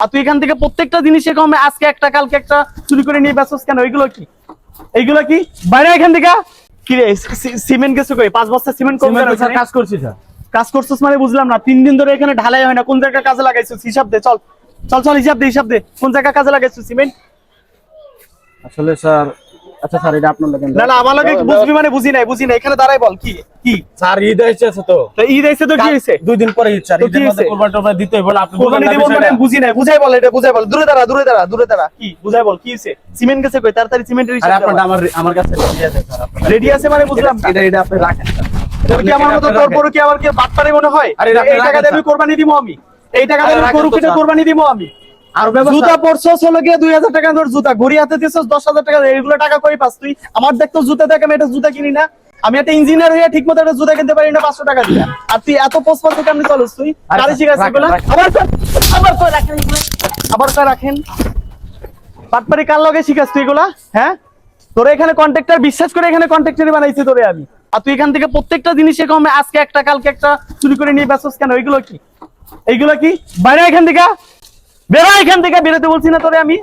আর তুই এখান থেকে প্রত্যেকটা জিনিস এরকম আজকে একটা কালকে একটা চুরি করে নিয়ে ব্যস্ত কেন? এইগুলো কি বাইরে এখান থেকে? কি রে সিমেন্ট গেছে কই? 5 বস্তা সিমেন্ট কম করে কাজ করছি স্যার। কাজ করছিস মানে বুঝলাম না। 3 দিন ধরে এখানে ঢালাই হয় না, কোন জায়গায় কাজে লাগাইছিস? হিসাব দে, চল চল চল, হিসাব দে কোন জায়গায় কাজে লাগাইছিস সিমেন্ট। আসলে স্যার, আচ্ছা স্যার এটা আপনার লাগেন। না না, আমার লাগে বুঝবি মানে বুঝি নাই এখানে দাঁড়াই বল কি কি স্যার ঈদ এসেছে তো। ঈদ আইছে তো কি হইছে? 2 দিন পরে ঈদ স্যার, ঈদের মধ্যে কুরবানি টুরবানি দিতে হবে না। আপনি কুরবানি দিব মানে বুঝি নাই, বুঝাই বল, এটা বুঝাই বল। দূরে দাঁড়া কি বুঝাই বল, কি হইছে? সিমেন্ট গেছে কই? তাড়াতাড়ি সিমেন্টের হিসাব। আরে আপনার আমার কাছে রেডি আছে স্যার। আপনার রেডি আছে মানে বুঝলাম না। এটা আপনি রাখেন স্যার। এটা কি আমার মতো তোর পরে কি আবার কি বাটপারে মনে হয়? আরে এই টাকা দিয়ে আমি কোরবানি দিব আমি, এই টাকা দিয়ে আমি গরু কিনে কোরবানি দিব আমি। আর জুতা পরছস হলো গিয়ে 2000 টাকা ধর জুতা, ঘড়ি হাতে দিছস 10000 টাকা, এইগুলো টাকা কই পাস তুই? আমার দেখতো জুতা দেখে আমি এটা জুতা কিনি না। আমি একটা ইঞ্জিনিয়ার হইয়া ঠিকমতো একটা জুতা কিনতে পারি না 500 টাকা দিয়ে। আর তুই এত পোস্ট কেমনে চলস তুই? কারে শিখাইছিস এগুলো? আবার কই রাখেন বাটপারি কার লগে শিখাস তুই এগুলা? হ্যাঁ, তোরে এখানে কন্ট্রাক্টর বিশ্বাস করে এখানে কন্ট্রাক্টরি বানাইছি তোরে আমি। আর তুই এখান থেকে প্রত্যেকটা জিনিস এরকম আজকে একটা কালকে একটা চুরি করে নিয়ে ব্যস্ত কেন? এইগুলো কি বাইরে এখান থেকে বেরো, এখান থেকে বেরোতে বলছি না তোরে আমি?